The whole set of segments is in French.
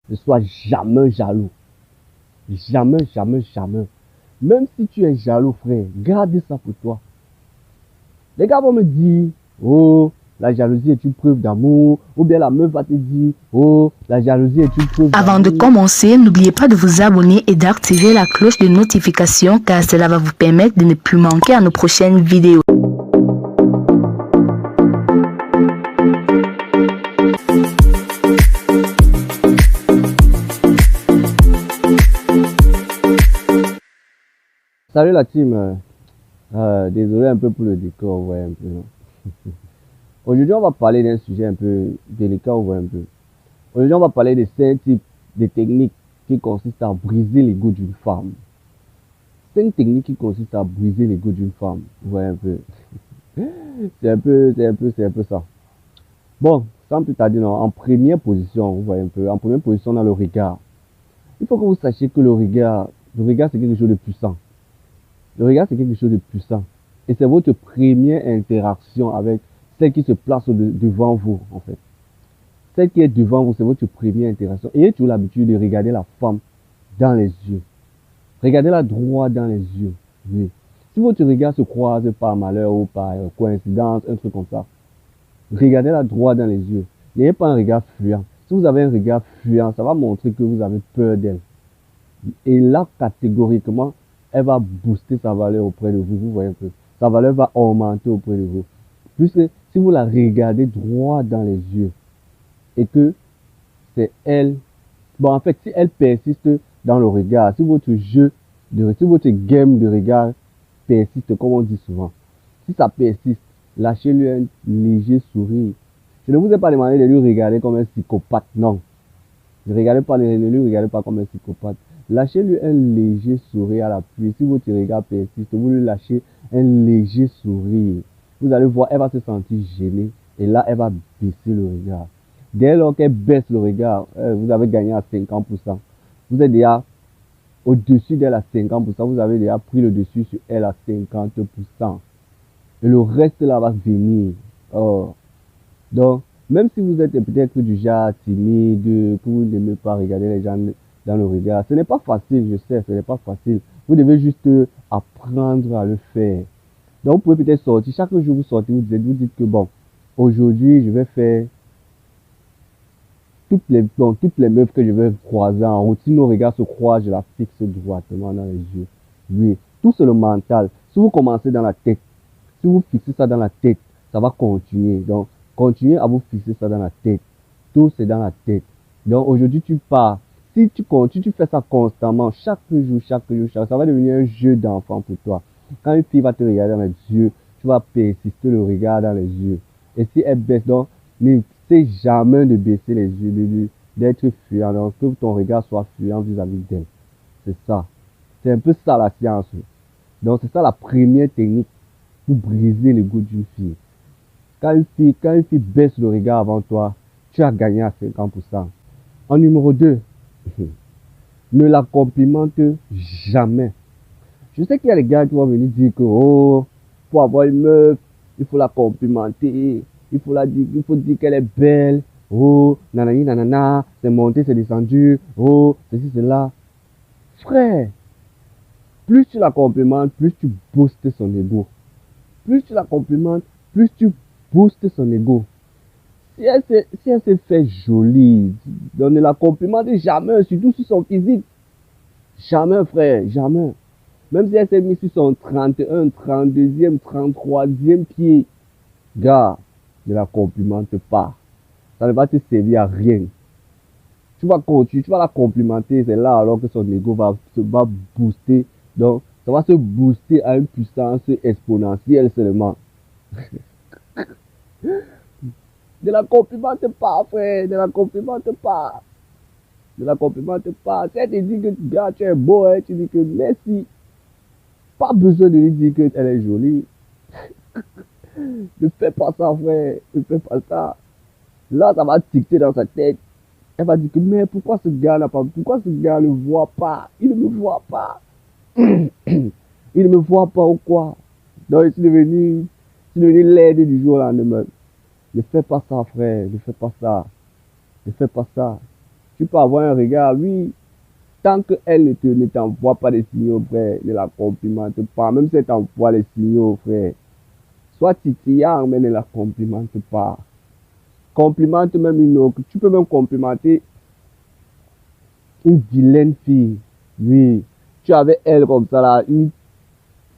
Ne sois jamais jaloux. Jamais, jamais, jamais. Même si tu es jaloux, frère, garde ça pour toi. Les gars vont me dire, oh, la jalousie est une preuve d'amour. Ou bien la meuf va te dire, oh, la jalousie est une preuve d'amour. Avant de commencer, n'oubliez pas de vous abonner et d'activer la cloche de notification car cela va vous permettre de ne plus manquer à nos prochaines vidéos. Salut la team. Désolé un peu pour le décor, ouais, un peu. Aujourd'hui, on va parler d'un sujet un peu délicat, ouais, un peu. Aujourd'hui, on va parler de 5 types de techniques qui consistent à briser l'ego d'une femme. 5 techniques qui consistent à briser l'ego d'une femme, ouais, un peu. C'est un peu ça. Bon, sans plus tarder, non, en première position, vous voyez un peu, en première position dans le regard. Il faut que vous sachiez que le regard c'est quelque chose de puissant. Le regard, c'est quelque chose de puissant. Et c'est votre première interaction avec celle qui se place devant vous, en fait. Celle qui est devant vous, c'est votre première interaction. Ayez toujours l'habitude de regarder la femme dans les yeux. Regardez-la droit dans les yeux. Oui. Si votre regard se croise par malheur ou par coïncidence, un truc comme ça, regardez-la droit dans les yeux. N'ayez pas un regard fuyant. Si vous avez un regard fuyant, ça va montrer que vous avez peur d'elle. Et là, catégoriquement, elle va booster sa valeur auprès de vous. Vous voyez un peu. Sa valeur va augmenter auprès de vous. Puisque si vous la regardez droit dans les yeux et que c'est elle, bon, en fait, si elle persiste dans le regard, si votre si votre game de regard persiste, comme on dit souvent, si ça persiste, lâchez-lui un léger sourire. Je ne vous ai pas demandé de lui regarder comme un psychopathe, non. Ne lui regardez pas comme un psychopathe. Lâchez-lui un léger sourire à l'appui. Si votre regard persiste, vous lui lâchez un léger sourire. Vous allez voir, elle va se sentir gênée. Et là, elle va baisser le regard. Dès lors qu'elle baisse le regard, vous avez gagné à 50%. Vous êtes déjà au-dessus d'elle à 50%. Vous avez déjà pris le dessus sur elle à 50%. Et le reste là va venir. Oh. Donc, même si vous êtes peut-être du genre timide, que vous n'aimez pas regarder les gens dans le regard, ce n'est pas facile, je sais, ce n'est pas facile. Vous devez juste apprendre à le faire. Donc, vous pouvez peut-être sortir. Chaque jour, vous sortez, vous dites que bon, aujourd'hui, je vais faire toutes les meufs que je vais croiser en route. Si nos regards se croisent, je la fixe droitement dans les yeux. Oui, tout c'est le mental. Si vous commencez dans la tête, si vous fixez ça dans la tête, ça va continuer. Donc, continuez à vous fixer ça dans la tête. Tout c'est dans la tête. Donc, aujourd'hui, tu pars. Si tu continues, tu fais ça constamment, chaque jour, ça va devenir un jeu d'enfant pour toi. Quand une fille va te regarder dans les yeux, tu vas persister le regard dans les yeux. Et si elle baisse, donc, n'essaie jamais de baisser les yeux, d'être fuyant, donc que ton regard soit fuyant vis-à-vis d'elle. C'est ça. C'est un peu ça la science. Donc, c'est ça la première technique pour briser l'ego d'une fille. Quand une fille baisse le regard avant toi, tu as gagné à 50%. En numéro 2, ne la complimente jamais. Je sais qu'il y a des gars qui vont venir dire que, oh, pour avoir une meuf, il faut la complimenter, il faut dire qu'elle est belle, oh, nanani, nanana, c'est monté, c'est descendu, oh, ceci, cela. Frère, plus tu la complimentes, plus tu boostes son ego. Plus tu la complimentes, plus tu boostes son ego. Si elle se fait jolie, donc ne la complimente jamais, surtout sur son physique. Jamais, frère, jamais. Même si elle s'est mise sur son 31, 32e, 33e pied, gars, ne la complimente pas. Ça ne va te servir à rien. Tu vas continuer, tu vas la complimenter, c'est là alors que son ego va booster. Donc, ça va se booster à une puissance exponentielle seulement. Ne la complimente pas, frère, ne la complimente pas. Ne la complimente pas. Si elle te dit que gars, tu es beau, hein, tu dis que merci. Pas besoin de lui dire qu'elle est jolie. Ne fais pas ça, frère. Ne fais pas ça. Là, ça va ticter dans sa tête. Elle va dire que, mais pourquoi ce gars n'a pas, pourquoi ce gars ne voit pas? Il ne me voit pas. Il ne me voit pas ou quoi? Donc, il est devenu l'aide du jour au lendemain. Ne fais pas ça, frère. Ne fais pas ça. Ne fais pas ça. Tu peux avoir un regard, oui. Tant qu'elle ne t'envoie pas des signaux, frère, ne la complimente pas. Même si elle t'envoie les signaux, frère, soit titillant, mais ne la complimente pas. Complimente même une autre. Tu peux même complimenter une vilaine fille. Oui. Tu avais elle comme ça là, une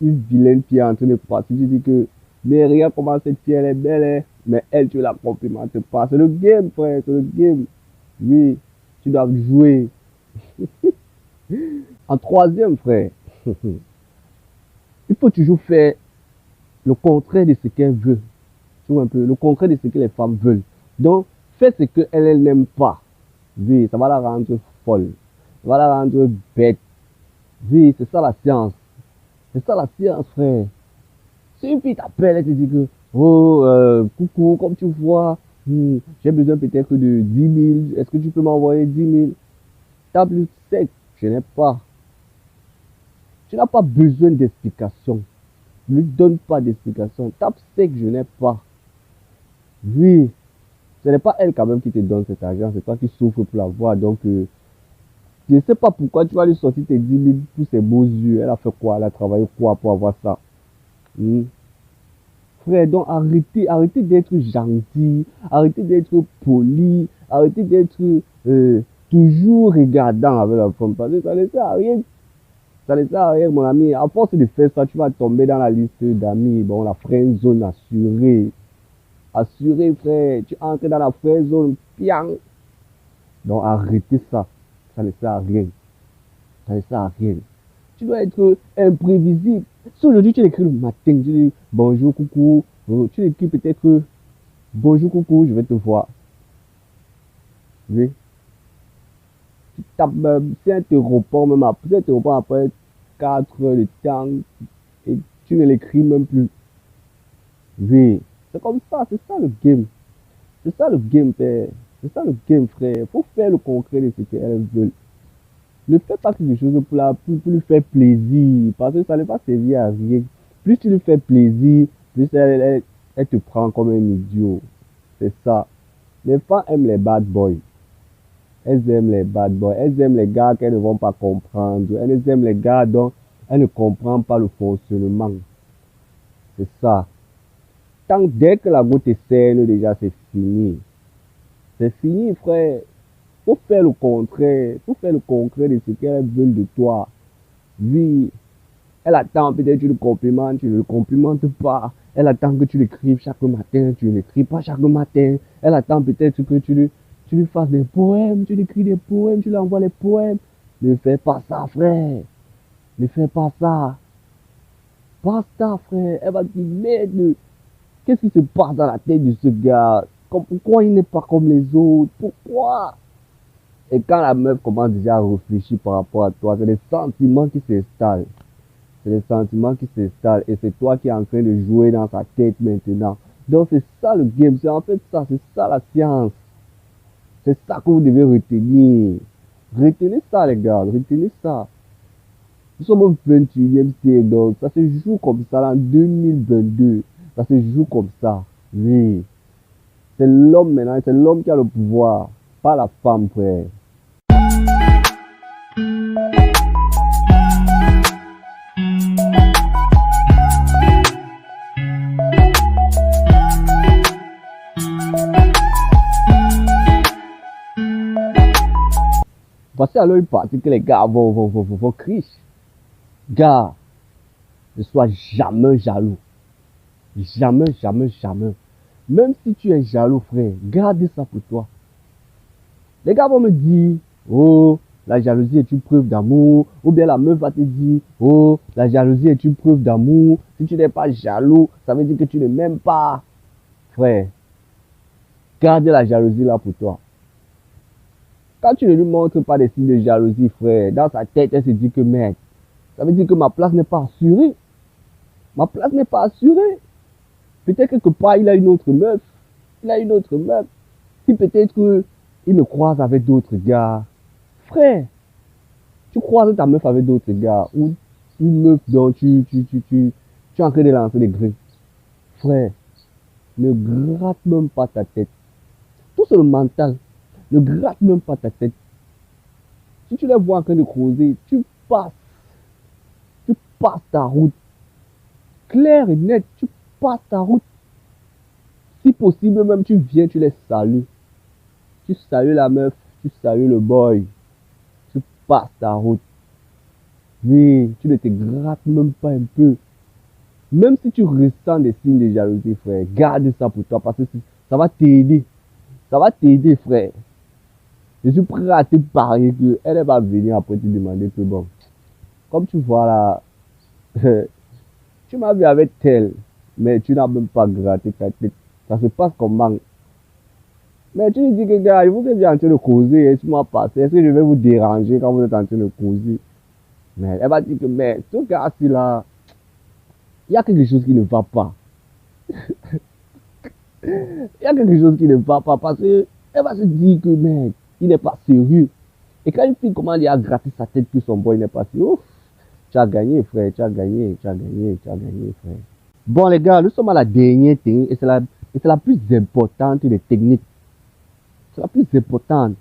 vilaine fille en train de passer. Tu dis que, mais regarde comment cette fille elle est belle, hein. Mais elle, tu ne la complimentes pas. C'est le game, frère, c'est le game. Oui. Tu dois jouer. En troisième, frère, il faut toujours faire le contraire de ce qu'elle veut. Tu vois un peu, le contraire de ce que les femmes veulent. Donc, fais ce qu'elle elle n'aime pas. Oui, ça va la rendre folle. Ça va la rendre bête. Oui, c'est ça la science. C'est ça la science, frère. Si une fille t'appelle, elle te dit que, oh, coucou, comme tu vois, j'ai besoin peut-être de 10 000. Est-ce que tu peux m'envoyer 10 000? T'as plus sec, je n'ai pas. Tu n'as pas besoin d'explication. Ne lui donne pas d'explication. Tape sec, je n'ai pas. Oui, ce n'est pas elle quand même qui te donne cet argent, c'est toi qui souffres pour l'avoir. Donc, je ne sais pas pourquoi tu vas lui sortir tes 10 000 pour ses beaux yeux. Elle a fait quoi? Elle a travaillé quoi pour avoir ça? Frère, donc arrêtez d'être gentil, arrêtez d'être poli, arrêtez d'être toujours regardant avec la femme. Parce que ça ne sert à rien. Ça ne sert à rien, mon ami. À force de faire ça, tu vas tomber dans la liste d'amis. Bon, la friend zone assurée. Assuré, frère. Tu entres dans la friend zone. Piang. Donc, arrêtez ça. Ça ne sert à rien. Ça ne sert à rien. Tu dois être imprévisible. Si aujourd'hui tu l'écris le matin, tu dis bonjour, coucou. Tu l'écris peut-être bonjour, coucou, je vais te voir. Oui. Tu tapes même, si elle te répond même après, si elle te répond après 4 heures de temps et tu ne l'écris même plus. Oui. C'est comme ça, c'est ça le game. C'est ça le game, frère. C'est ça le game, frère. Il faut faire le concret de ce qu'elles veulent. Ne fais pas quelque chose pour lui faire plaisir, parce que ça ne va pas servir à rien. Plus tu lui fais plaisir, plus elle te prend comme un idiot. C'est ça. Les femmes aiment les bad boys. Elles aiment les bad boys. Elles aiment les gars qu'elles ne vont pas comprendre. Elles aiment les gars dont elles ne comprennent pas le fonctionnement. C'est ça. Dès que la goutte est saine, déjà c'est fini. C'est fini, frère. Faut faire le contraire. Faut faire le contraire de ce qu'elles veulent de toi. Oui. Elle attend peut-être que tu le complimentes, tu ne le complimentes pas. Elle attend que tu l'écrives chaque matin, tu ne l'écris pas chaque matin. Elle attend peut-être que tu lui fasses des poèmes, tu lui écris des poèmes, tu lui envoies les poèmes. Ne fais pas ça, frère. Ne fais pas ça. Basta, frère. Elle va te dire, merde. Qu'est-ce qui se passe dans la tête de ce gars? Pourquoi il n'est pas comme les autres? Pourquoi? Et quand la meuf commence déjà à réfléchir par rapport à toi, c'est les sentiments qui s'installent. C'est les sentiments qui s'installent. Et c'est toi qui es en train de jouer dans sa tête maintenant. Donc c'est ça le game. C'est en fait ça. C'est ça la science. C'est ça que vous devez retenir. Retenez ça, les gars. Retenez ça. Nous sommes au 21e siècle. Donc ça se joue comme ça en 2022. Ça se joue comme ça. Oui. C'est l'homme maintenant. C'est l'homme qui a le pouvoir. Pas la femme, frère. Voici alors une partie que les gars vont crier. Gars, ne sois jamais jaloux. Jamais, jamais, jamais. Même si tu es jaloux, frère, garde ça pour toi. Les gars vont me dire, oh, la jalousie est une preuve d'amour. Ou bien la meuf va te dire, oh, la jalousie est une preuve d'amour. Si tu n'es pas jaloux, ça veut dire que tu ne m'aimes pas. Frère, garde la jalousie là pour toi. Quand tu ne lui montres pas des signes de jalousie, frère, dans sa tête, elle se dit que merde, ça veut dire que ma place n'est pas assurée. Ma place n'est pas assurée. Peut-être quelque part, il a une autre meuf. Il a une autre meuf. Si peut-être il me croise avec d'autres gars. Frère, tu croises ta meuf avec d'autres gars. Ou une meuf dont tu es en train de lancer des griffes. Frère, ne gratte même pas ta tête. Tout c'est le mental. Ne gratte même pas ta tête. Si tu les vois en train de causer, tu passes ta route. Clair et net, tu passes ta route. Si possible, même tu viens, tu les salues. Tu salues la meuf, tu salues le boy. Tu passes ta route. Oui, tu ne te grattes même pas un peu. Même si tu ressens des signes de jalousie, frère, garde ça pour toi parce que ça va t'aider. Ça va t'aider, frère. Je suis prêt à te parier qu'elle va venir après te demander que bon, comme tu vois là, tu m'as vu avec tel, mais tu n'as même pas gratté ta tête. Ça se passe comment? Mais tu lui dis que gars, il faut que je sois en train de causer, laisse-moi passer. Est-ce que je vais vous déranger quand vous êtes en train de causer? Mais elle va dire que, mais ce gars-ci là, il y a quelque chose qui ne va pas. Il y a quelque chose qui ne va pas parce que elle va se dire que, mec, il n'est pas sérieux. Et quand une fille commence à gratter sa tête que son boy n'est pas sérieux, ouf, tu as gagné, frère, tu as gagné, tu as gagné, tu as gagné, frère. Bon, les gars, nous sommes à la dernière technique et c'est la plus importante des techniques. C'est la plus importante.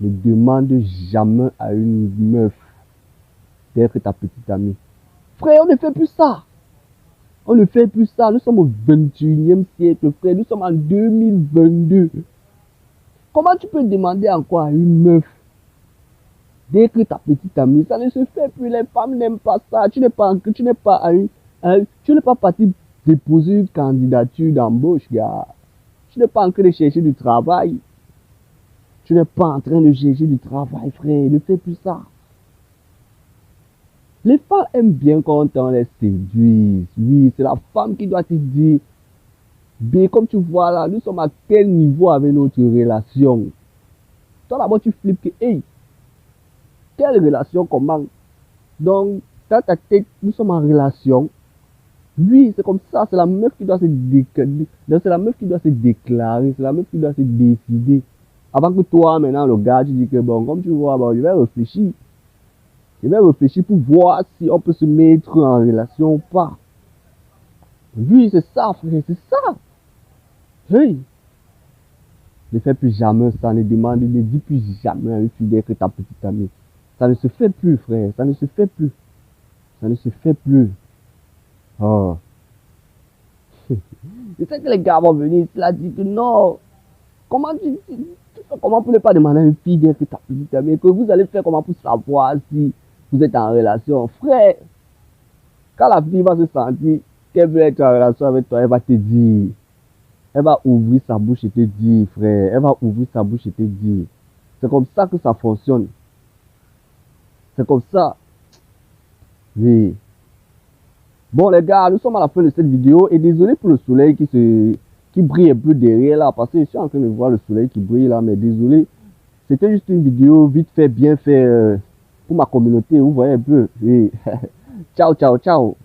Ne demande jamais à une meuf d'être ta petite amie. Frère, on ne fait plus ça. On ne fait plus ça. Nous sommes au 21e siècle, frère. Nous sommes en 2022. Comment tu peux demander encore à une meuf d'être ta petite amie? Ça ne se fait plus. Les femmes n'aiment pas ça. Tu n'es pas parti déposer une candidature d'embauche, gars. Tu n'es pas en train de chercher du travail. Tu n'es pas en train de chercher du travail, frère. Ne fais plus ça. Les femmes aiment bien quand on les séduise. Oui, c'est la femme qui doit te dire, B, comme tu vois là, nous sommes à quel niveau avec notre relation? Toi d'abord tu flippes que, hey, quelle relation, comment? Donc, dans ta tête, nous sommes en relation. Oui, c'est comme ça, c'est la meuf qui doit se déclarer. C'est la meuf qui doit se déclarer, c'est la meuf qui doit se décider. Avant que toi, maintenant, le gars, tu dis que bon, comme tu vois, bon, je vais réfléchir. Je vais réfléchir pour voir si on peut se mettre en relation ou pas. Oui, c'est ça, frère, c'est ça. Oui. Ne fais plus jamais ça, ne dis plus jamais à une fille d'être ta petite amie. Ça ne se fait plus, frère, ça ne se fait plus. Ça ne se fait plus. Oh. Je sais que les gars vont venir ici là dire que non. Comment comment pour ne pas demander à une fille d'être ta petite amie? Que vous allez faire comment pour savoir si vous êtes en relation? Frère, quand la fille va se sentir qu'elle veut être en relation avec toi, elle va te dire. Elle va ouvrir sa bouche et te dire, frère. Elle va ouvrir sa bouche et te dire. C'est comme ça que ça fonctionne. C'est comme ça. Oui. Bon les gars, nous sommes à la fin de cette vidéo et désolé pour le soleil qui brille un peu derrière là parce que je suis en train de voir le soleil qui brille là, mais désolé. C'était juste une vidéo vite fait, bien fait pour ma communauté, vous voyez un peu. Oui. Ciao, ciao, ciao.